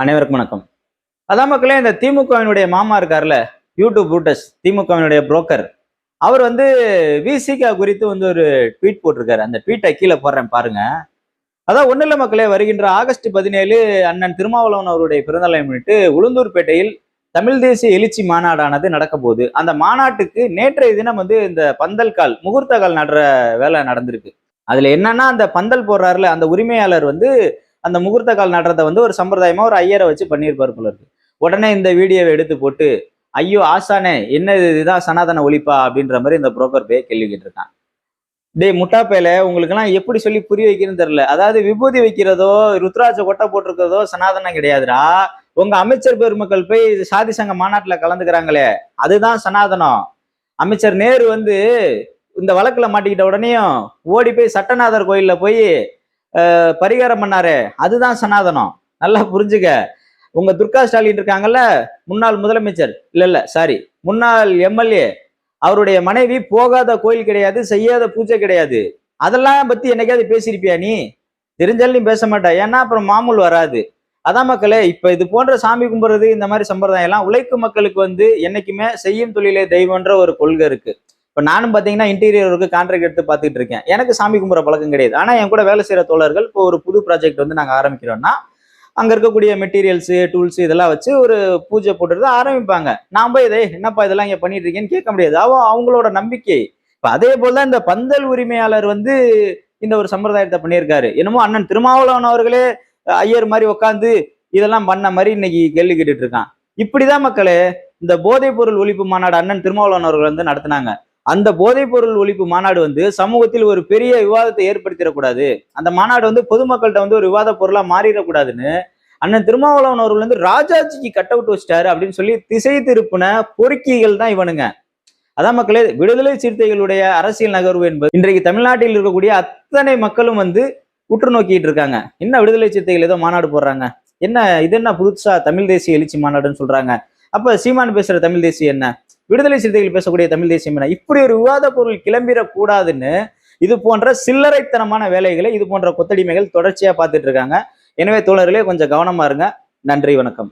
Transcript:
அனைவருக்கும் வணக்கம். அதான் மக்களே, இந்த திமுகவினுடைய மாமா இருக்கார்ல, யூடியூப் புரூட்டஸ், திமுகவினுடைய புரோக்கர். அவர் விசிக குறித்து ஒரு ட்வீட் போட்டிருக்காரு. அந்த ட்வீட்டை கீழே போடுறேன் பாருங்க. அதான் ஒண்ணு இல்ல மக்களே, வருகின்ற ஆகஸ்ட் 17 அண்ணன் திருமாவளவன் அவருடைய பிறந்தநாளை முன்னிட்டு உளுந்தூர்பேட்டையில் தமிழ் தேசிய எழுச்சி மாநாடானது நடக்க போகுது. அந்த மாநாட்டுக்கு நேற்றைய தினம் இந்த பந்தல் கால், முகூர்த்த கால் நடுற வேலை நடந்திருக்கு. அதுல என்னன்னா, அந்த பந்தல் போடுறாருல அந்த உரிமையாளர் அந்த முகூர்த்த கால் நடுறதை ஒரு சம்பிரதாயமா ஒரு ஐயரை வச்சு பண்ணியிருப்பாரு போல இருக்கு. உடனே இந்த வீடியோவை எடுத்து போட்டு, ஐயோ ஆசானே என்ன இதுதான் சனாதன ஒழிப்பா அப்படின்ற மாதிரி இந்த புரோக்கர் போய் கேள்வி கேட்டிருக்கான். டேய் முட்டாப்பேல, உங்களுக்கு எல்லாம் எப்படி சொல்லி புரிய வைக்கிறதுன்னு தெரியல. அதாவது விபூதி வைக்கிறதோ ருத்ராட்ச கொட்டை போட்டிருக்கிறதோ சனாதனம் கிடையாதுடா. உங்க அமைச்சர் பெருமக்கள் போய் சாதி சங்க மாநாட்டுல கலந்துக்கிறாங்களே, அதுதான் சனாதனம். அமைச்சர் நேரு இந்த வழக்குல மாட்டிக்கிட்ட உடனேயும் ஓடி போய் சட்டநாதர் கோயில்ல போய் பரிகாரம் பண்ணாரு, அதுதான் சனாதனம். நல்லா புரிஞ்சுக்க. உங்க துர்கா ஸ்டாலின் இருக்காங்கல்ல, முன்னாள் முதலமைச்சர், இல்ல சாரி, முன்னாள் எம்எல்ஏ, அவருடைய மனைவி போகாத கோயில் கிடையாது, செய்யாத பூஜை கிடையாது. அதெல்லாம் பத்தி என்னைக்காவது பேசியிருப்பியா நீ? தெரிஞ்சாலும் நீ பேச மாட்டா, ஏன்னா அப்புறம் மாமூல் வராது. அதான் மக்களே, இப்ப இது போன்ற சாமி கும்பிடுறது இந்த மாதிரி சம்பிரதாயம் எல்லாம் உழைக்கும் மக்களுக்கு என்னைக்குமே செய்யும் தொழிலே தெய்வம்ன்ற ஒரு கொள்கை இருக்கு. இப்ப நானும் பாத்தீங்கன்னா இன்டீரியர் ஒர்க்கு கான்ட்ராக்ட் எடுத்து பார்த்துட்டு இருக்கேன். எனக்கு சாமி கும்பிட்ற பழக்கம் கிடையாது. ஆனா என் கூட வேலை செய்யற தோழர்கள் இப்போ ஒரு புது ப்ராஜெக்ட் நாங்க ஆரம்பிக்கிறோம்னா, அங்க இருக்கக்கூடிய மெட்டீரியல்ஸ், டூல்ஸ் இதெல்லாம் வச்சு ஒரு பூஜை போட்டுறது ஆரம்பிப்பாங்க. நான் போய் என்னப்பா இதெல்லாம் இங்க பண்ணிட்டு இருக்கேன்னு கேட்க முடியாது. அவங்களோட நம்பிக்கை. இப்ப அதே போலதான் இந்த பந்தல் உரிமையாளர் இந்த ஒரு சம்பிரதாயத்தை பண்ணியிருக்காரு. என்னமோ அண்ணன் திருமாவளவன் அவர்களே ஐயர் மாதிரி உட்காந்து இதெல்லாம் பண்ண மாதிரி இன்னைக்கு கேள்வி கேட்டுட்டு இருக்கான். இப்படிதான் மக்களே, இந்த போதைப் பொருள் ஒழிப்பு மாநாடு அண்ணன் திருமாவளவன் அவர்கள் நடத்தினாங்க. அந்த போதைப் பொருள் ஒழிப்பு மாநாடு சமூகத்தில் ஒரு பெரிய விவாதத்தை ஏற்படுத்திடக்கூடாது, அந்த மாநாடு பொதுமக்கள்கிட்ட ஒரு விவாத பொருளா மாறிடக்கூடாதுன்னு அண்ணன் திருமாவளவன் அவர்கள் ராஜாஜிக்கு கட் அவுட் வச்சிட்டாரு அப்படின்னு சொல்லி திசை திருப்பின பொறுக்கிகள் தான் இவனுங்க. அதான் மக்களே, விடுதலை சிறுத்தைகளுடைய அரசியல் நகர்வு என்பது இன்றைக்கு தமிழ்நாட்டில் இருக்கக்கூடிய அத்தனை மக்களும் உற்று நோக்கிட்டு இருக்காங்க. என்ன விடுதலை சிறுத்தைகள் ஏதோ மாநாடு போடுறாங்க, என்ன இது, என்ன புதுசா தமிழ் தேசிய எழுச்சி மாநாடுன்னு சொல்றாங்க. அப்ப சீமான் பேசுற தமிழ் தேசியம் என்ன, விடுதலை சிறுத்தைகள் பேசக்கூடிய தமிழ் தேசியம் என்ன? இப்படி ஒரு விவாத பொருள் கிளம்பிடக்கூடாதுன்னு இது போன்ற சில்லறைத்தனமான வேலைகளை, இது போன்ற கொத்தடிமைகள் தொடர்ச்சியா பார்த்துட்டு இருக்காங்க. எனவே தோழர்களே, கொஞ்சம் கவனமா இருங்க. நன்றி, வணக்கம்.